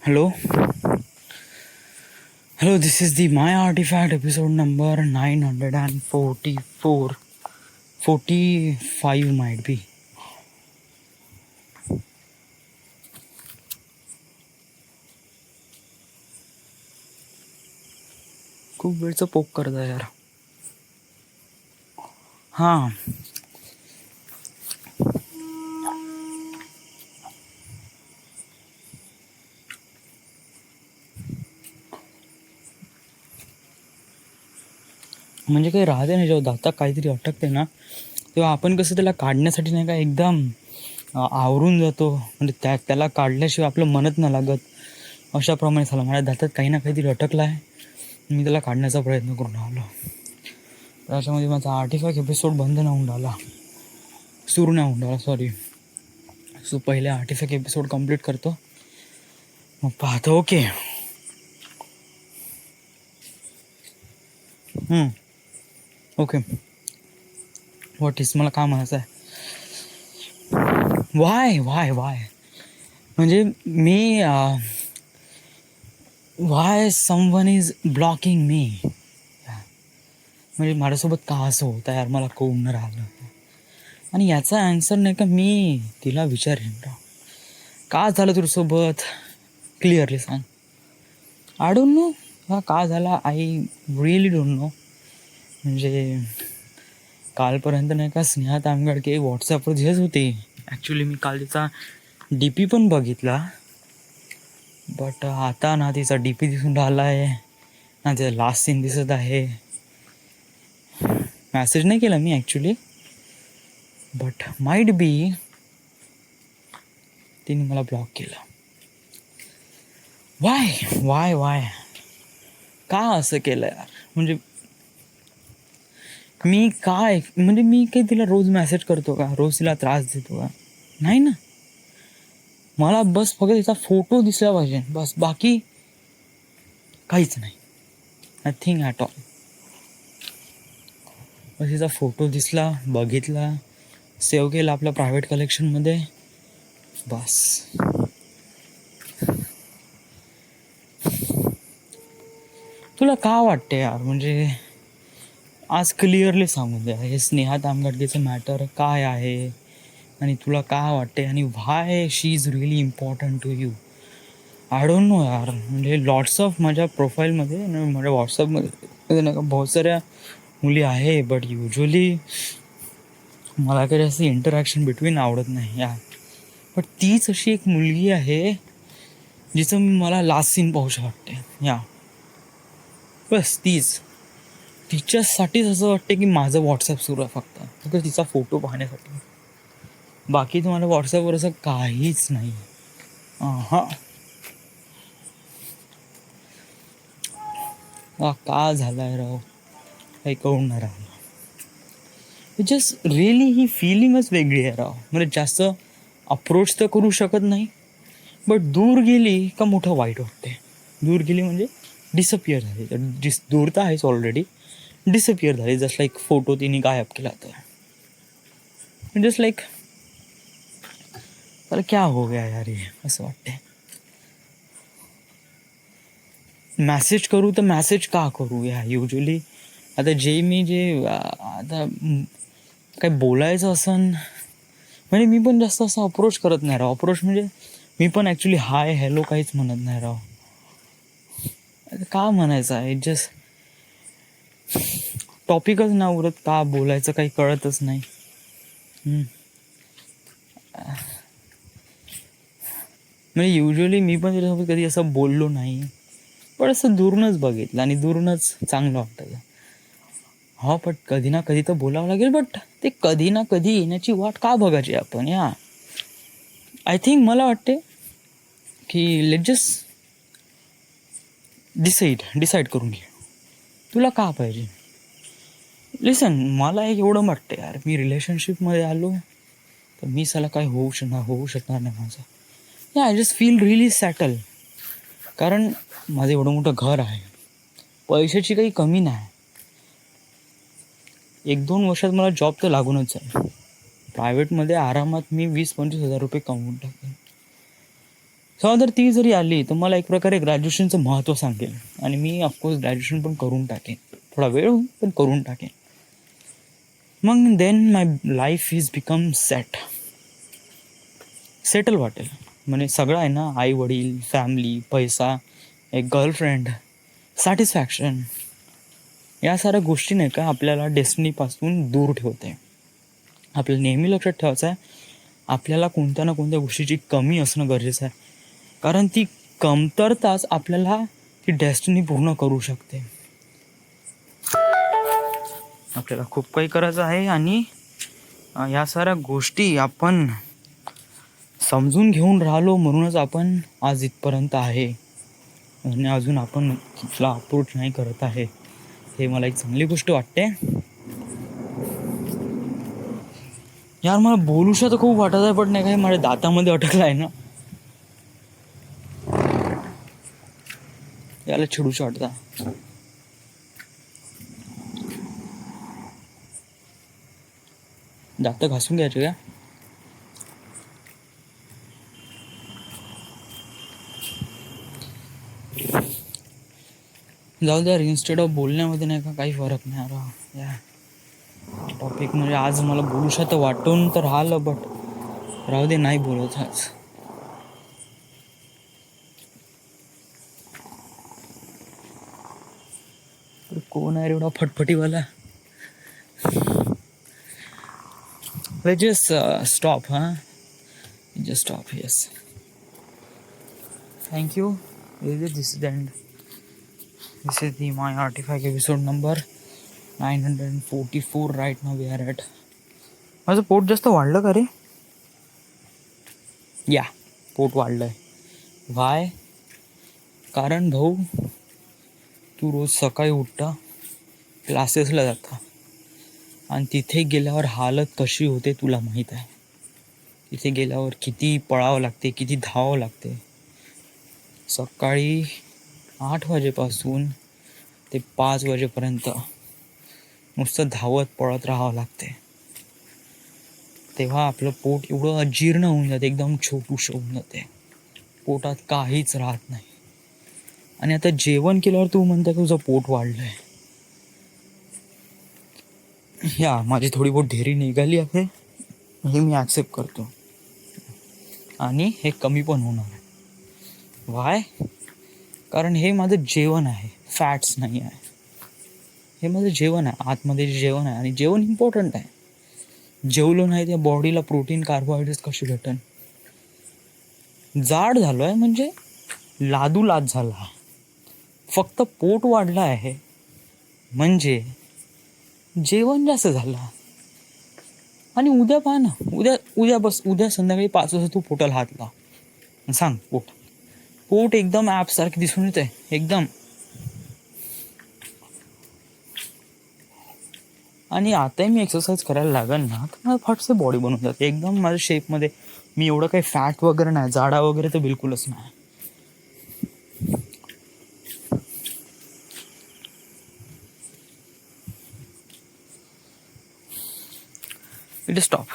Hello, hello. This is the My Artifact episode number 944, 45 might be. खूप वेळचं पोक करता यार. हां, म्हणजे काही राहते ना, जेव्हा दातात काहीतरी अटकते ना, तेव्हा आपण कसं त्याला काढण्यासाठी नाही का एकदम आवरून जातो. म्हणजे त्याला काढल्याशिवाय आपलं मनच नाही लागत. अशाप्रमाणे झालं. माझ्या दातात काही ना काहीतरी अटकलं आहे. मी त्याला काढण्याचा प्रयत्न करून राहिलो. त्याच्यामध्ये माझा आर्टिफॅक्ट एपिसोड बंद नाही होऊन राहिला, सुरू नाही होऊन राहिला, सॉरी. सो पहिले आर्टिफॅक्ट एपिसोड कंप्लीट करतो, मग पाहतो. ओके. ओके, व्हॉट इज, मला काय म्हणायचं आहे. वाय म्हणजे मी वाय समवन इज ब्लॉकिंग मी, म्हणजे माझ्यासोबत का असं होतं यार, मला कळून न राहिलं. आणि याचा आन्सर नाही का मी तिला विचारेन, का झालं तुझ्यासोबत, क्लिअरली सांग. आय डोंट नो का झाला, आय रिअली डोंट नो. म्हणजे कालपर्यंत नाही का स्नेहा तामगडके व्हॉट्सॲपवर दिसत होती. ॲक्च्युली मी काल तिचा डी पी पण बघितला, बट आता ना तिचा डी पी दिसून राहिला आहे ना तिचा लास्ट सीन दिसत आहे. मॅसेज नाही केला मी ॲक्च्युली, बट माईट बी तिने मला ब्लॉक केलं. वाय का असं केलं यार. म्हणजे मी काय, म्हणजे मी काही तिला रोज मेसेज करतो का, रोज तिला त्रास देतो का, नाही ना. मला बस फक्त तिचा फोटो दिसला पाहिजे, बस, बाकी काहीच नाही, नथिंग ॲट ऑल. बस तिचा फोटो दिसला, बघितला, सेव्ह केला आपल्या प्रायव्हेट कलेक्शनमध्ये, बस. तुला का वाटते यार, म्हणजे आज क्लिअरली सांगून द्या, हे स्नेहा तामगडकेचं मॅटर काय आहे आणि तुला काय वाटते, आणि why she is really important to you. I don't know यार. म्हणजे लॉट्स ऑफ माझ्या प्रोफाईलमध्ये, माझ्या व्हॉट्सअपमध्ये नाही का बहुत साऱ्या मुली आहे, बट युजली मला काही जास्त इंटरॅक्शन बिटवीन आवडत नाही यार. बट तीच अशी एक मुलगी आहे जिचं मला लास्ट सीन पाहूशा वाटते या, बस तीच. तिच्यासाठीच असं वाटते की माझं व्हॉट्सअप सुरू आहे फक्त तिचा फोटो पाहण्यासाठी. बाकी तुम्हाला व्हॉट्सअपवर असं काहीच नाही. हां, का झालं आहे राव, काही कळून नाही राहिलं. जस्ट रिअली ही फिलिंगच वेगळी आहे राव. म्हणजे जास्त अप्रोच तर करू शकत नाही, बट दूर गेली का मोठं वाईट वाटते. दूर गेली म्हणजे डिसअपिअर झाली, तर दूर तर आहेच ऑलरेडी, डिसअपिअर झाली. जस्ट लाईक फोटो तिने गायब केला तर जस्ट लाईक तर क्या हो गया यार, हे असं वाटते. मॅसेज करू तर मॅसेज का करू या, युजली आता आता काही बोलायचं असं, म्हणजे मी पण जास्त असं अप्रोच करत नाही राव. अप्रोच म्हणजे मी पण ॲक्च्युली हाय हॅलो काहीच म्हणत नाही राव. का म्हणायचं आहे, जस्ट टॉपिकच नाही उरत, का बोलायचं काही कळतच नाही. म्हणजे युजली मी पण त्याच्यासोबत कधी असं बोललो नाही, पण असं दुरूनच बघितलं आणि दुरूनच चांगलं वाटतं. हो, पण कधी ना कधी तर बोलावं लागेल, बट ते कधी ना कधी येण्याची वाट का बघायची आपण या. आय थिंक मला वाटते की लेट जस्ट डिसाईड करून घे तुला का पाहिजे. लिसन, मला एक एवढं वाटतं यार, मी रिलेशनशिपमध्ये आलो तर मी साला काय होऊ शकणार नाही माझं. या, I just feel really subtle. कारण माझं एवढं मोठं घर आहे, पैशाची काही कमी नाही. 1-2 वर्षात मला जॉब तर लागूनच आहे. प्रायव्हेटमध्ये आरामात मी 20-25 हजार रुपये कमवून टाकेन. तेव्हा जर ती जरी आली तर मला एक प्रकारे ग्रॅज्युएशनचं महत्त्व सांगेल आणि मी ऑफकोर्स ग्रॅज्युएशन पण करून टाकेन. थोडा वेळ होईल पण करून टाकेन. मग then my life is become settle वाटेल. म्हणजे सगळं आहे ना, आई वडील, फॅमिली, पैसा, एक गर्लफ्रेंड, सॅटिस्फॅक्शन, या साऱ्या गोष्टी नाही का आपल्याला डेस्टिनीपासून दूर ठेवते. आपल्याला नेहमी लक्षात ठेवायचं आहे, आपल्याला कोणत्या ना कोणत्या गोष्टीची कमी असणं गरजेचं आहे. कारण ती कमतरताच आपल्याला ती डेस्टिनी पूर्ण करू शकते. आपल्याला खूप काही करायचं आहे आणि या साऱ्या गोष्टी आपण समजून घेऊन राहिलो म्हणूनच आपण आज इथपर्यंत आहे आणि अजून आपण तिथला अप्रोच नाही करत आहे. हे मला एक चांगली गोष्ट वाटते. यार मला बोलूशा तर खूप वाटत आहे, पण नाही काय माझ्या दातामध्ये अटकला आहे ना, याला चिडूशा वाटतं. दात घासून घ्यायचे का? जाऊ द्या, इन्स्टेड ऑफ बोलण्यामध्ये नाही का काही फरक नाही आला या टॉपिक. म्हणजे आज मला बोलूशा तर वाटून तर राहिलं, बट राहू दे, नाही बोलत आज. कोण आहे एवढा फटफटीवाला? Let's just stop, huh? Just stop, yes. Thank you. This is the end. This is the My Artifact episode number 944. Right now we are at. माझं पोट जास्त वाढलं का रे? या, पोट वाढलंय. वाय? कारण भाऊ, तू रोज सकाळी उठता, क्लासेसला जाता आणि तिथे गेल्यावर हालत कशी होते तुला माहीत आहे. तिथे गेल्यावर किती पळावं लागते, किती धावावं लागते. सकाळी 8 वाजेपासून ते 5 वाजेपर्यंत नुसतं धावत पळत राहावं लागते. तेव्हा आपलं पोट एवढं अजीर्ण होऊन जाते, एकदम छोटूशं होऊन जाते, पोटात काहीच राहत नाही. आणि आता जेवण केल्यावर तू म्हणता तुझं पोट वाढलंय. या माझी थोडी बहुत ढेरी निघाली आहे, हे मी ॲक्सेप्ट करतो आणि हे कमी पण होणार आहे. वाय? कारण हे माझं जेवण आहे, फॅट्स नाही आहे. हे माझं जेवण आहे, आतमध्ये जेवण आहे आणि जेवण इम्पॉर्टंट आहे. जेवलो नाही त्या बॉडीला प्रोटीन, कार्बोहायड्रेट्स कशी भेटन? जाड झालो आहे म्हणजे लादूलाद झाला आहे. फक्त पोट वाढलं आहे म्हणजे जेवण जास्त झालं. आणि उद्या पहा ना, उद्या संध्याकाळी 5 वाजता तू पोटाला हात लाव, सांग पोट एकदम ॲपसारखी दिसून येते एकदम. आणि आताही मी एक्सरसाइज करायला लागेल ना तर मला फटसे बॉडी बनवून जाते एकदम माझ्या शेपमध्ये. मी एवढं काही फॅट वगैरे नाही, जाडा वगैरे तर बिलकुलच नाही. It stop.